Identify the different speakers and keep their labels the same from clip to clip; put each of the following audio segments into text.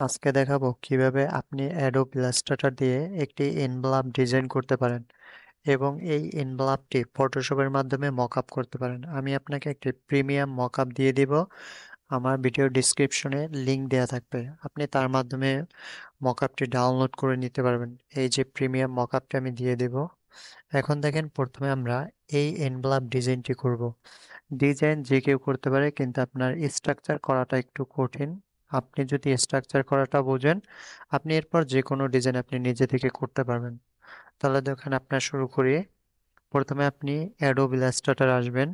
Speaker 1: আজকে দেখাবো কিভাবে আপনি অ্যাডোব ইলাস্ট্রেটর দিয়ে একটি এনভেলাপ ডিজাইন করতে পারেন এবং এই এনভেলাপটি ফটোশপের মাধ্যমে মকআপ করতে পারেন। আমি আপনাকে একটি প্রিমিয়াম মকআপ দিয়ে দিব। আমার ভিডিও ডিসক্রিপশনে লিংক দেওয়া থাকবে, আপনি তার মাধ্যমে মকআপটি ডাউনলোড করে নিতে পারবেন। এই যে প্রিমিয়াম মকআপটি আমি দিয়ে দেব। এখন দেখেন, প্রথমে আমরা এই এনভেলাপ ডিজাইনটি করব। ডিজাইন যে কেউ করতে পারে, কিন্তু আপনার স্ট্রাকচার করাটা একটু কঠিন। আপনি যদি স্ট্রাকচার করাটা বোঝেন, আপনি এরপর যে কোনো ডিজাইন আপনি নিজে থেকে করতে পারবেন। তাহলে দেখেন, আপনার শুরু করি। প্রথমে আপনি অ্যাডোব ইলাস্ট্রেটর আসবেন,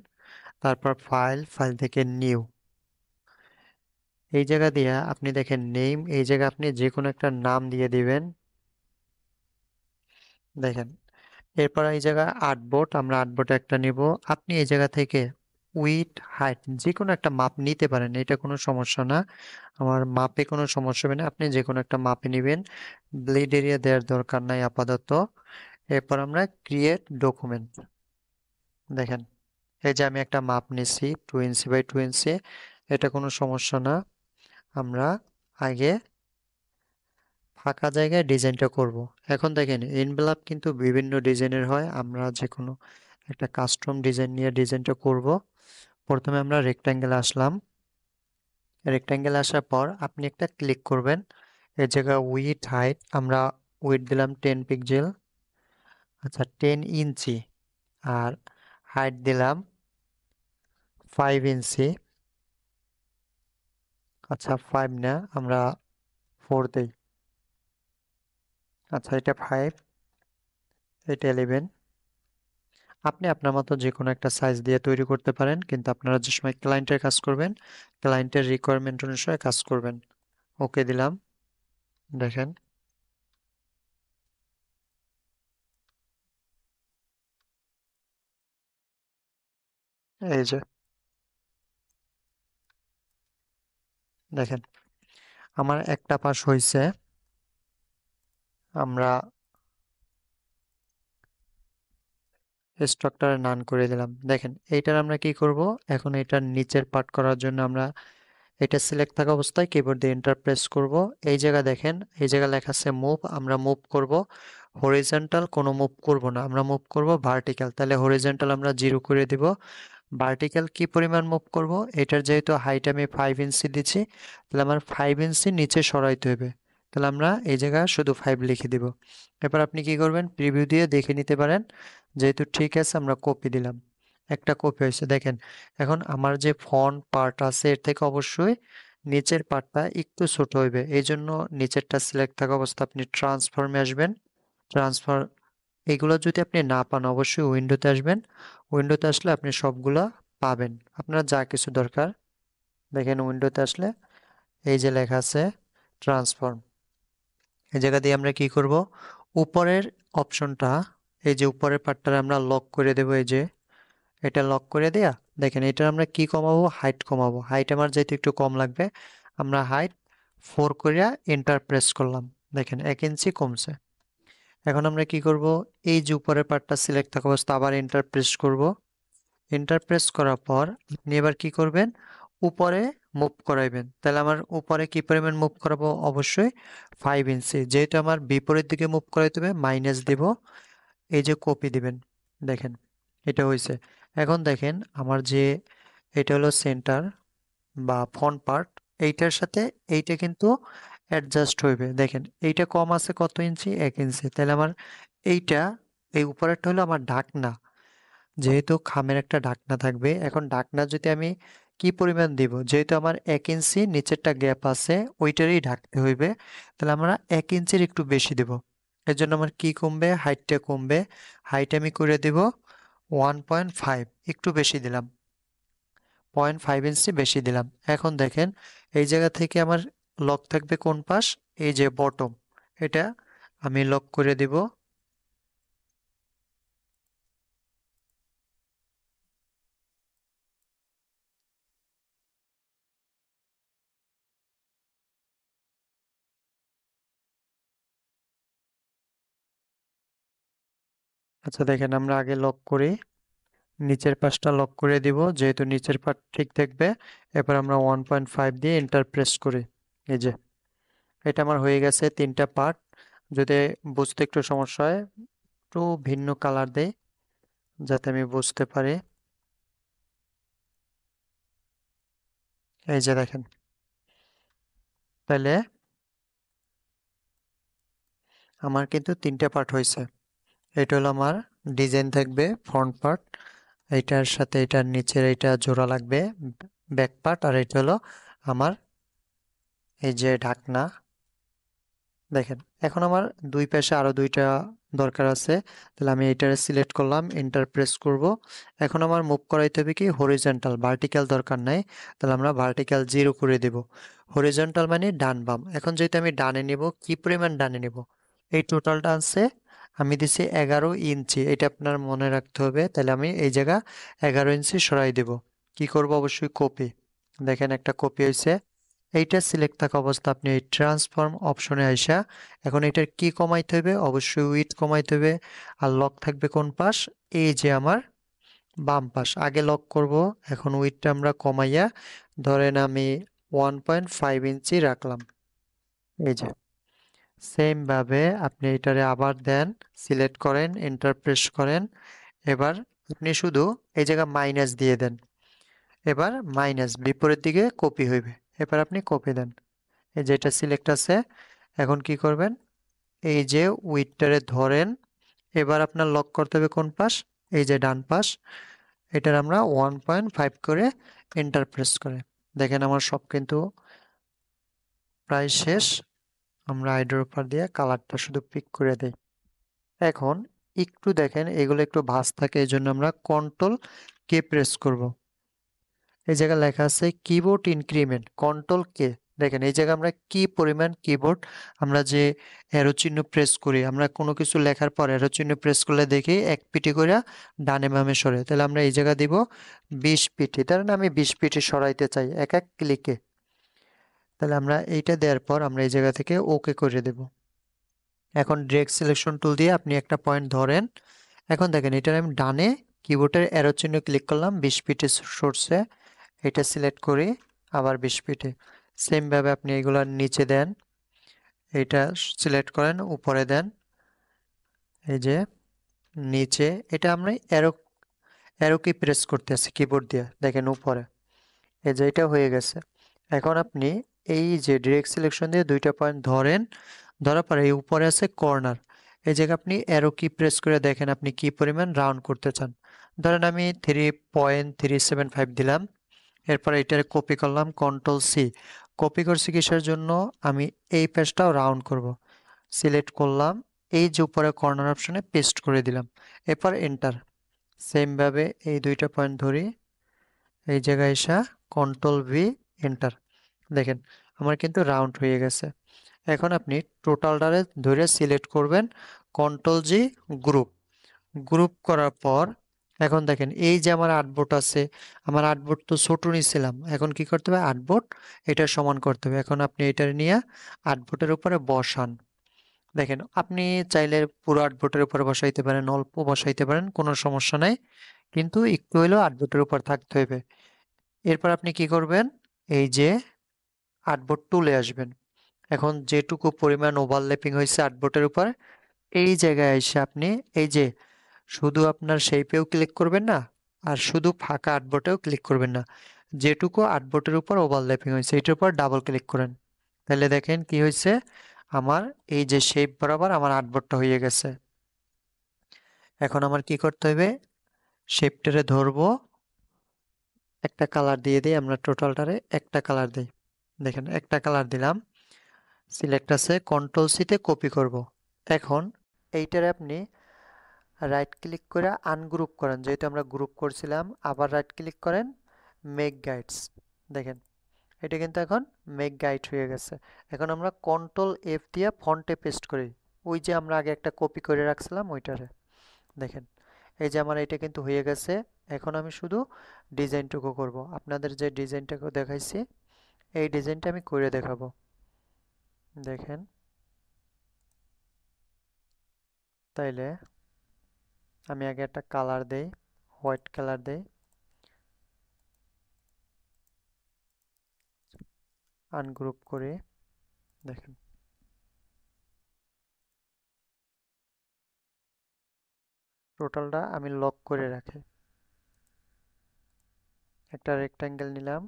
Speaker 1: তারপর ফাইল থেকে নিউ, এই জায়গা দিয়ে আপনি দেখেন নেম, এই জায়গায় আপনি যে কোনো একটা নাম দিয়ে দিবেন। দেখেন, এরপর এই জায়গায় আর্টবোর্ড, আমরা আর্টবোর্ড একটা নিব। আপনি এই জায়গা থেকে উইডথ হাইট যে কোনো একটা মাপ নিতে পারেন, এটা কোনো সমস্যা না। আমার মাপে কোনো সমস্যা হবে না, আপনি যে কোনো একটা মাপে নেবেন। ব্লেড এরিয়া দেওয়ার দরকার নাই আপাতত। এরপর আমরা ক্রিয়েট ডকুমেন্ট, দেখেন এই যে আমি একটা মাপ নিছি 2 ইঞ্চি বাই 2 ইঞ্চি, এটা কোনো সমস্যা না। আমরা আগে ফাঁকা জায়গায় ডিজাইনটা করব। এখন দেখেন, এনভেলাপ কিন্তু বিভিন্ন ডিজাইনের হয়, আমরা যে কোনো একটা কাস্টম ডিজাইন নিয়ে ডিজাইনটা করব। প্রথমে আমরা রেক্ট্যাঙ্গেলে আসলাম। রেক্ট্যাঙ্গেলে আসার পর আপনি একটা ক্লিক করবেন। এই জায়গায় উইডথ হাইট আমরা উইডথ দিলাম 10 পিক্সেল, আচ্ছা 10 ইঞ্চি। আর হাইট দিলাম 5 ইঞ্চি, আচ্ছা 5 না, আমরা 4 দেই। আচ্ছা এটা 5, এটা 11। আপনি আপনার মতো যে কোনো একটা সাইজ দিয়ে তৈরি করতে পারেন, কিন্তু আপনারা যে সময় ক্লায়েন্টের কাজ করবেন, ক্লায়েন্টের রিকোয়ারমেন্ট অনুসারে কাজ করবেন। ওকে দিলাম। দেখেন, এই যে দেখেন আমার একটা পাশ হয়েছে। আমরা স্ট্রাকচারে নান করে দিলাম। দেখেন এইটার আমরা কি করব, এখন এটার নিচের পার্ট করার জন্য আমরা এটা সিলেক্ট থাকা অবস্থায় কিবোর্ড দিয়ে এন্টার প্রেস করব। এই জায়গা দেখেন, এই জায়গা লেখা আছে মুভ, আমরা মুভ করব। হরিজন্টাল কোনো মুভ করব না, আমরা মুভ করব ভার্টিক্যাল। তাহলে হরিজন্টাল আমরা 0 করে দিব। ভার্টিক্যাল কি পরিমাণ মুভ করব, এটার যেহেতু হাইট আমি 5 ইঞ্চি দিচ্ছি, তাহলে আমার 5 ইঞ্চি নিচে সরাইতে হবে। তাহলে আমরা এই জায়গায় শুধু 5 লিখে দিব। এরপর আপনি কি করবেন, প্রিভিউ দিয়ে দেখে নিতে পারেন। যেহেতু ঠিক আছে, আমরা কপি দিলাম। একটা কপি হয়েছে দেখেন। এখন আমার যে ফন্ট পার্ট আছে, এর থেকে অবশ্যই নিচের পার্টটা একটু ছোট হইবে, এই জন্য নিচেরটা সিলেক্ট থাকা অবস্থা আপনি ট্রান্সফর্মে আসবেন। ট্রান্সফার, এগুলো যদি আপনি না পান অবশ্যই উইন্ডোতে আসবেন। উইন্ডোতে আসলে আপনি সবগুলা পাবেন, আপনার যা কিছু দরকার। দেখেন উইন্ডোতে আসলে এই যে লেখা আছে ট্রান্সফর্ম, এই জায়গা দিয়ে আমরা কি করব, উপরের অপশনটা, এই যে উপরের পার্টটা আমরা লক করে দেবো। এই যে এটা লক করে দেয়া, দেখেন এটা আমরা কি কমাবো, হাইট কমাবো। হাইট আমার যেহেতু একটু কম লাগবে, আমরা হাইট 4 করিয়া এন্টার প্রেস করলাম। দেখেন 1 ইঞ্চি কমছে। এখন আমরা কি করব, এই যে উপরের পার্টটা সিলেক্ট থাকা অবস্থা আবার এন্টার প্রেস করব। এন্টার প্রেস করার পর আপনি এবার কি করবেন, উপরে মুভ করাইবেন। তাহলে আমার উপরে কি পরিমাণ মুভ করাবো, অবশ্যই 5 ইঞ্চি। যেহেতু আমার বিপরীত দিকে মুভ করাইতে হবে, মাইনাস দিব। এই যে কপি দিবেন। দেখেন এটা হয়েছে। এখন দেখেন আমার যে এটা হলো সেন্টার বা ফ্রন্ট পার্ট, এইটার সাথে এইটা কিন্তু অ্যাডজাস্ট হইবে। দেখেন এইটা কম আছে কত ইঞ্চি, 1 ইঞ্চি। তাহলে আমার এইটা, এই উপরেরটা হলো আমার ঢাকনা। যেহেতু খামের একটা ঢাকনা থাকবে, এখন ঢাকনা যদি আমি কি পরিমাণ দিব, যেহেতু আমার 1 ইঞ্চি নিচেরটা গ্যাপ আছে, ওইটারই ঢাকতে হইবে। তাহলে আমরা 1 ইঞ্চির একটু বেশি দেব। এর জন্য আমার কি কমবে, হাইটটা কমবে। হাইট আমি করে দেব 1.5, একটু বেশি দিলাম, 0.5 ইঞ্চি বেশি দিলাম। এখন দেখেন এই জায়গা থেকে আমার লক থাকবে কোন পাশ, এই যে বটম, এটা আমি লক করে দিব। আচ্ছা দেখেন, আমরা আগে লক করি, নিচের পাশটা লক করে দিব, যেহেতু নিচের পাশ ঠিক থাকবে। এরপর আমরা 1.5 দিয়ে এন্টার প্রেস করি। এই যে এটা আমার হয়ে গেছে 3টা পার্ট। যদি বুঝতে একটু সমস্যা হয়, একটু ভিন্ন কালার দেই যাতে আমি বুঝতে পারি। এই যে দেখেন, তাহলে আমার কিন্তু 3টা পার্ট হয়েছে। এটা হলো আমার ডিজাইন থাকবে ফ্রন্ট পার্ট, এইটার সাথে এটার নিচের এইটা জোড়া লাগবে ব্যাক পার্ট, আর এটা হলো আমার এই যে ঢাকনা। দেখেন, এখন আমার দুই পাশে আরো দুইটা দরকার আছে। তাহলে আমি এটারে সিলেক্ট করলাম, এন্টার প্রেস করব। এখন আমার মুভ করাইতে হবে কি হরিজন্টাল, ভার্টিক্যাল দরকার নাই। তাহলে আমরা ভার্টিক্যাল 0 করে দেব। হরিজন্টাল মানে ডান বাম। এখন যেহেতু আমি ডানে নিব, কি পরিমাণ ডানে নিব, এই টোটালটা আছে আমি দিছি 11 ইঞ্চি, এটা আপনার মনে রাখতে হবে। তাহলে আমি এই জায়গা 11 ইঞ্চি সরাই দেব। কি করব, অবশ্যই কপি। দেখেন একটা কপি হয়েছে। এইটা সিলেক্ট থাকা অবস্থা আপনি এই ট্রান্সফর্ম অপশনে আইসা এখন এটার কি কমাইতে হবে, অবশ্যই উইডথ কমাইতে হবে। আর লক থাকবে কোন পাশ, এই যে আমার বাম পাশ। আগে লক করব, এখন উইডথটা আমরা কমাইয়া ধরেন আমি 1.5 ইঞ্চি রাখলাম। এই যে সেম ভাবে আপনি এটারে আবার দেন, সিলেক্ট করেন, এন্টার প্রেস করেন। এবার আপনি শুধু এই জায়গা মাইনাস দিয়ে দেন। এবার মাইনাস বিপরীত দিকে কপি হইবে। এবার আপনি কপি দেন। এই যে এটা সিলেক্ট আছে। এখন কি করবেন, এই যে উইডটারে ধরেন। এবার আপনার লক করতে হবে কোন পাশ, এই যে ডান পাশ। এটার আমরা 1.5 করে এন্টার প্রেস করে দেখেন আমার সব কিন্তু প্রায় শেষ। আমরা আইড্রো পার দিয়ে কালারটা শুধু পিক করে দেই। এখন একটু দেখেন এগুলো একটু ভাঁজ থাকে, এই জন্য আমরা কন্ট্রোল কে প্রেস করব। এই জায়গায় লেখা আছে কিবোর্ড ইনক্রিমেন্ট, কন্ট্রোল কে। দেখেন এই জায়গায় আমরা কি পরিমাণ কিবোর্ড, আমরা যে অ্যারো চিহ্ন প্রেস করি, আমরা কোনো কিছু লেখার পর অ্যারো চিহ্ন প্রেস করলে দেখি এক পিটি করে ডানে বামে সরে। তাহলে আমরা এই জায়গা দিব 20 পিটি, ধরেন আমি 20 পিটি সরাইতে চাই এক এক ক্লিকে। তাহলে আমরা এইটা দেওয়ার পর আমরা এই জায়গা থেকে ওকে করে দেব। এখন ড্রেগ সিলেকশন টুল দিয়ে আপনি একটা পয়েন্ট ধরেন। এখন দেখেন এটার আমি ডানে কিবোর্ডের অ্যারো চিহ্ন ক্লিক করলাম, 20 পিটি সরছে। এটা সিলেক্ট করি, আবার 20 পিটি। সেম ভাবে আপনি এগুলার নিচে দেন, এটা সিলেক্ট করেন, উপরে দেন। এই যে নিচে, এটা আমরা অ্যারো অ্যারো কি প্রেস করতে আছি কিবোর্ড দিয়ে, দেখেন উপরে। এই যে এটা হয়ে গেছে। এখন আপনি এই যে ডিরেক্ট সিলেকশন দিয়ে দুইটা পয়েন্ট ধরেন, ধরার পরে এই উপরে আছে কর্নার। এই জায়গায় আপনি অ্যারো কি প্রেস করে দেখেন আপনি কি পরিমাণ রাউন্ড করতে চান। ধরেন আমি 3.375 দিলাম। এরপর এটারে কপি করলাম, কন্ট্রোল সি। কপি করছি কিসের জন্য, আমি এই পেজটাও রাউন্ড করব। সিলেক্ট করলাম, এই যে উপরে কর্নার অপশনে পেস্ট করে দিলাম। এরপর এন্টার। সেম ভাবে এই দুইটা পয়েন্ট ধরি, এই জায়গায় এসে কন্ট্রোল ভি, এন্টার। দেখেন আমার কিন্তু রাউন্ড হয়ে গেছে। এখন আপনি টোটালটারে ধরে সিলেক্ট করবেন, কন্ট্রোল জি, গ্রুপ। গ্রুপ করার পর এখন দেখেন এই যে আমার আর্টবোর্ড আছে, আমার আর্টবোর্ড তো ছোট নিছিলাম, এখন কি করতে হবে, আর্টবোর্ড এটা সমান করতে হবে। এখন আপনি এটা নিয়ে আর্টবোর্ডের উপরে বসান। দেখেন আপনি চাইলে পুরো আর্টবোর্ডের উপরে বসাইতে পারেন, অল্প বসাইতে পারেন, কোনো সমস্যা নাই, কিন্তু একটু হলেও আর্টবোর্ডের উপর থাকতে হবে। এরপর আপনি কি করবেন, এই যে আর্টবোর্ড টুলে আসবেন। এখন যেটুকু পরিমাণ ওভারল্যাপিং হয়েছে আর্টবোর্ডের উপর, এই জায়গায় এসে আপনি এই যে শুধু আপনার শেপেও ক্লিক করবেন না, আর শুধু ফাঁকা আর্টবোর্ডেও ক্লিক করবেন না, যেটুকু আর্টবোর্ডের উপর ওভারল্যাপিং হয়েছে এটার উপর ডাবল ক্লিক করেন। তাহলে দেখেন কি হয়েছে, আমার এই যে শেপ বরাবর আমার আর্টবোর্ডটা হয়ে গেছে। এখন আমার কি করতে হবে, শেপটারে ধরবো, একটা কালার দিয়ে দিই, আমরা টোটালটারে একটা কালার দিই। দেখেন একটা কালার দিলাম। সিলেক্ট আছে, কন্ট্রোল সিতে কপি করব। এখন এইটারে আপনি রাইট ক্লিক করে আনগ্রুপ করেন, যেহেতু আমরা গ্রুপ করছিলাম, আবার রাইট ক্লিক করেন, মেক গাইডস। দেখেন এটা কিন্তু এখন মেক গাইড হয়ে গেছে। এখন আমরা কন্ট্রোল এফ দিয়ে ফন্টে পেস্ট করি, ওই যে আমরা আগে একটা কপি করে রাখছিলাম ওইটারে। দেখেন এই যে আমার এটা কিন্তু হয়ে গেছে। এখন আমি শুধু ডিজাইনটুকু করব, আপনাদের যে ডিজাইনটাকে দেখাইছি এই ডিজাইনটা আমি করে দেখাবো। দেখেন, তাইলে আমি আগে একটা কালার দেই, হোয়াইট কালার দেই, আনগ্রুপ করে। দেখেন টোটালটা আমি লক করে রাখি। একটা রেক্ট্যাঙ্গেল নিলাম,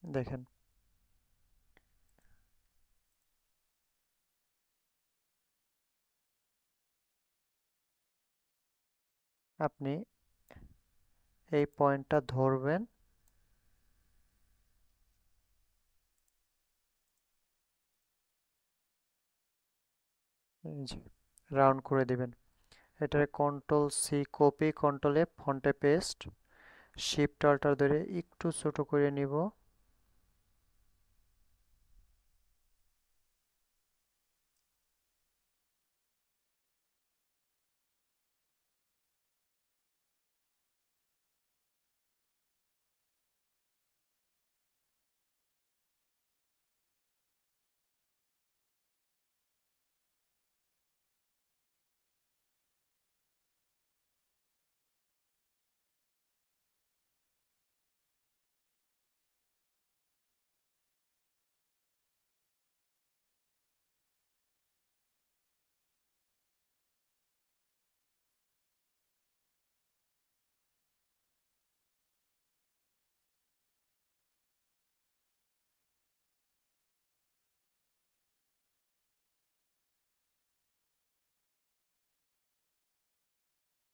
Speaker 1: দেখেন আপনি এই পয়েন্টটা ধরবেন, এই যে রাউন্ড করে দিবেন। এটারে control C copy, control F ফন্টে পেস্ট, শিফট অল্টার ধরে একটু ছোট করে নিব।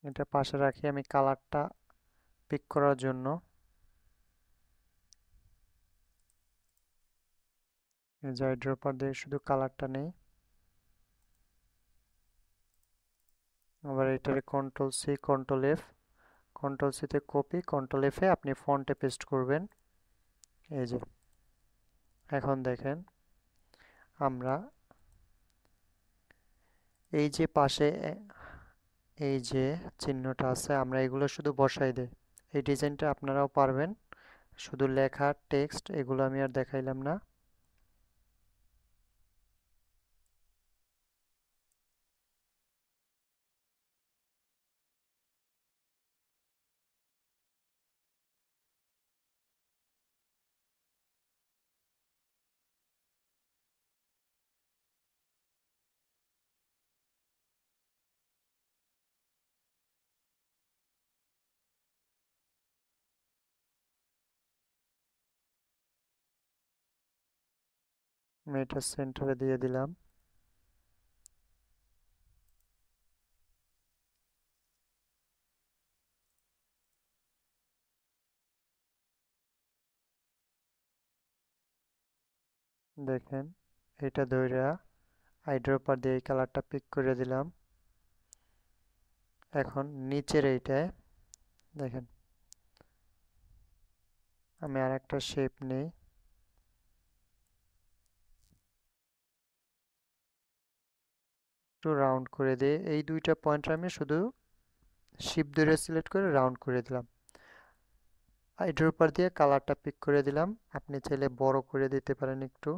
Speaker 1: এটা পাশে রাখি আমি কালারটা পিক করার জন্য। এই যে ড্রপার দিয়ে শুধু কালারটা নেই। আবার এটারে control C control F, control সিতে কপি, কন্ট্রোল এফ এ আপনি ফন্টে পেস্ট করবেন। এই যে এখন দেখেন আমরা এই যে পাশে এই যে চিহ্নটা আছে আমরা এগুলো শুধু বসাই দেই। এই ডিজাইনটা আপনারাও পারবেন, শুধু লেখা টেক্সট এগুলো আমি আর দেখাইলাম না। আমি এটা সেন্টারে দিয়ে দিলাম। দেখেন এটা ধইরা আইড্রপার দিয়ে এই কালারটা পিক করে দিলাম। এখন নিচের এইটায় দেখেন আমি আর একটা শেপ নেই, একটু রাউন্ড করে দিয়ে এই দুইটা পয়েন্ট আমি শুধু শিপ ধরে সিলেক্ট করে রাউন্ড করে দিলাম। আইড্রপার দিয়ে কালারটা পিক করে দিলাম। আপনি চাইলে বড় করে দিতে পারেন একটু।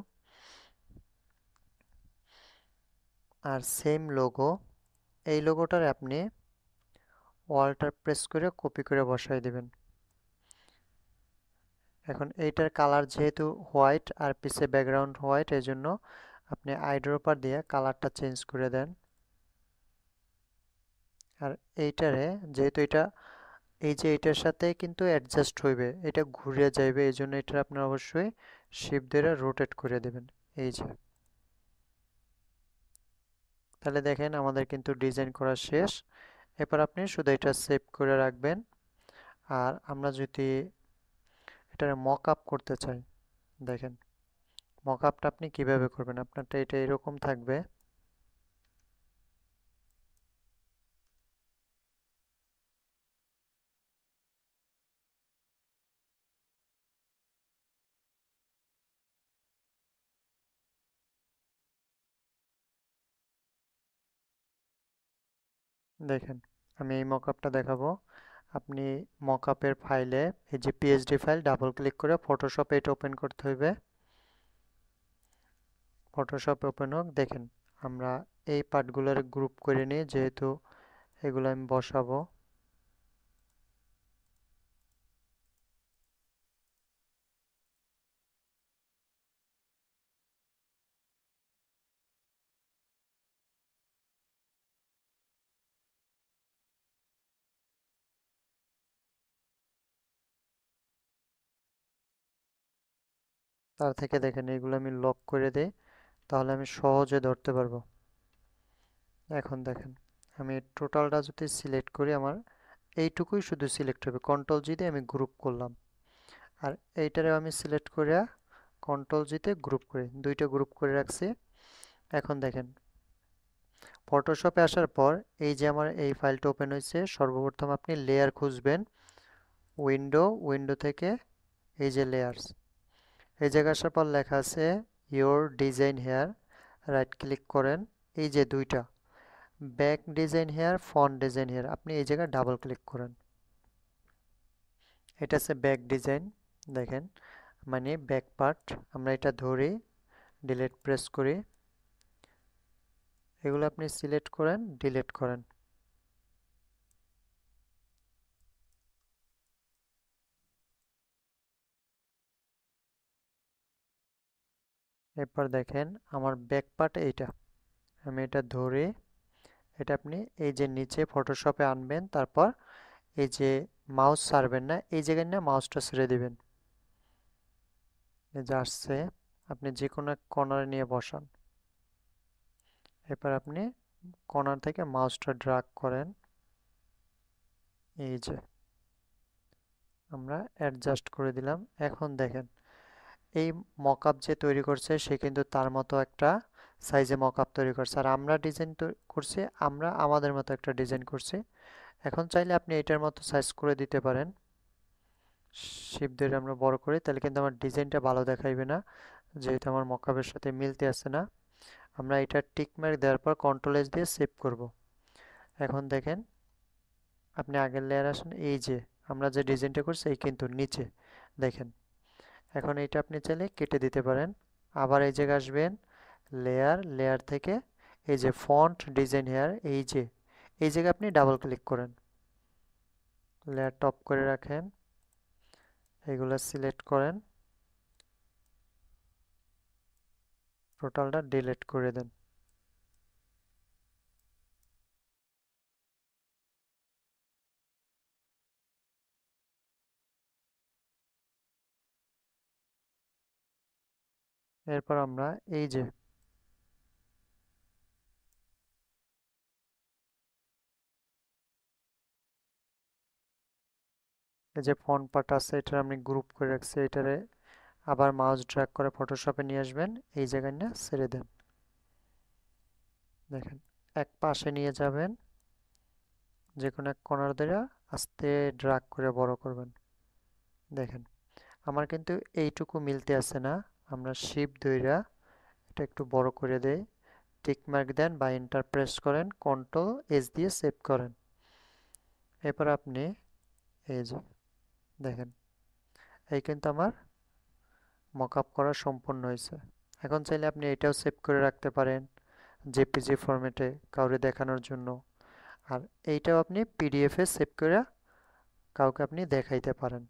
Speaker 1: আর সেম লোগো, এই লোগোটার আপনি ওয়ালটার প্রেস করে কপি করে বসাই দিবেন। এখন এইটার কালার যেহেতু হোয়াইট আর পিছে ব্যাকগ্রাউন্ড হোয়াইট, এই জন্য আপনি আইড্রপার দিয়ে কালারটা চেঞ্জ করে দেন। আর এইটারে যেহেতু এটা এই যে এটার সাথে কিন্তু অ্যাডজাস্ট হইবে, এটা ঘুরে যাইবে, এই জন্য এটা আপনার অবশ্যই শিফট ধরে রোটেট করে দেবেন। এই যে তাহলে দেখেন আমাদের কিন্তু ডিজাইন করা শেষ। এরপর আপনি শুধু এটা সেভ করে রাখবেন। আর আমরা যদি এটার মক আপ করতে চাই, দেখেন মক আপটা আপনি কিভাবে করবেন। আপনারটা এটা এরকম থাকবে। দেখেন আমি এই মকআপটা দেখাবো। আপনি মকআপের ফাইলে এই যে পিএসডি ফাইল ডাবল ক্লিক করে ফটোশপে এটা ওপেন করতে হইবে। ফটোশপ ওপেন হোক। দেখেন আমরা এই পার্টগুলোর গ্রুপ করে নিই, যেহেতু এগুলো আমি বসাবো। তার থেকে দেখেন এগুলো আমি লক করে দেই, তাহলে আমি সহজে ধরতে পারবো। এখন দেখেন আমি টোটালটা যদি সিলেক্ট করি, আমার এইটুকুই শুধু সিলেক্ট হবে, কন্ট্রোল জি দিয়ে আমি গ্রুপ করলাম। আর এইটারে আমি সিলেক্ট করে কন্ট্রোল জিতে গ্রুপ করি, দুইটা গ্রুপ করে রাখছি। এখন দেখেন ফটোশপে আসার পর এই যে আমার এই ফাইলটা ওপেন হয়েছে, সর্বপ্রথম আপনি লেয়ার খুঁজবেন, উইন্ডো থেকে এই যে লেয়ার্স, এই জায়গায় আসার পর লেখা আছে your design here, right click করেন, এই যে দুইটা back design here, font design here, আপনি এই জায়গায় ডাবল ক্লিক করেন। এটা আছে ব্যাক ডিজাইন, দেখেন মানে ব্যাক পার্ট। আমরা এটা ধরি ডিলিট প্রেস করি, এগুলো আপনি সিলেক্ট করেন, ডিলিট করেন। এরপর দেখেন আমার ব্যাক পার্ট এইটা, আমি এটা ধরে এটা আপনি এই যে নিচে ফটোশপে আনবেন, তারপর এই যে মাউস ছাড়বেন না, এই জায়গায় না মাউসটা ছেড়ে দিবেন, এই যে আসছে, আপনি যে কোনো এক কর্নারে নিয়ে বসান। এরপর আপনি কর্নার থেকে মাউসটা ড্র্যাগ করেন, এই যে আমরা অ্যাডজাস্ট করে দিলাম। এখন দেখেন এই মকআপ যে তৈরি করছে সে কিন্তু তার মতো একটা সাইজে মকআপ তৈরি করছে, আর আমরা ডিজাইন করছি, আমরা আমাদের মতো একটা ডিজাইন করছি। এখন চাইলে আপনি এটার মতো সাইজ করে দিতে পারেন, শিপ ধরে আমরা বড় করি, তাহলে কিন্তু আমার ডিজাইনটা ভালো দেখাইবে না, যেহেতু আমার মকআপের সাথে মিলতে আসে না। আমরা এটা টিক মার্ক দেওয়ার পর কন্ট্রোল এস দিয়ে সেভ করব। এখন দেখেন আপনি আগের লেয়ার আসেন, এই যে আমরা যে ডিজাইনটা করছি এই কিন্তু নিচে দেখেন। এখন এইটা আপনি চাইলে কেটে দিতে পারেন। আবার এই জায়গায় আসবেন, লেয়ার থেকে এই যে ফন্ট ডিজাইন হেয়ার, এই যে এই জায়গায় আপনি ডাবল ক্লিক করেন, লেয়ার টপ করে রাখেন, এগুলো সিলেক্ট করেন, টোটালটা ডিলিট করে দেন। এরপর আমরা এই যে ফন্ট পার্ট আছে এটা আমি গ্রুপ করে রাখছি, এটারে আবার মাউস ড্র্যাগ করে ফটোশপে নিয়ে আসবেন, এই জায়গায় না ছেড়ে দেন। দেখেন এক পাশে নিয়ে যাবেন, যে কোনো এক কর্নার ধরে আস্তে ড্র্যাগ করে বড় করবেন। দেখেন আমার কিন্তু এইটুকু মিলতে আছে না, আমরা শিপ ধইরা এটা একটু বড় করে দেই, টিক মার্ক দেন বা এন্টার প্রেস করেন, কন্ট্রোল এস দিয়ে সেভ করেন। এরপর আপনি এই যে দেখেন এই কিন্তু আমার মকআপ করা সম্পূর্ণ হয়েছে। এখন চাইলে আপনি এটাও সেভ করে রাখতে পারেন জেপিজি ফরম্যাটে কাউরে দেখানোর জন্য, আর এইটাও আপনি পিডিএফে সেভ করে কাউকে আপনি দেখাইতে পারেন।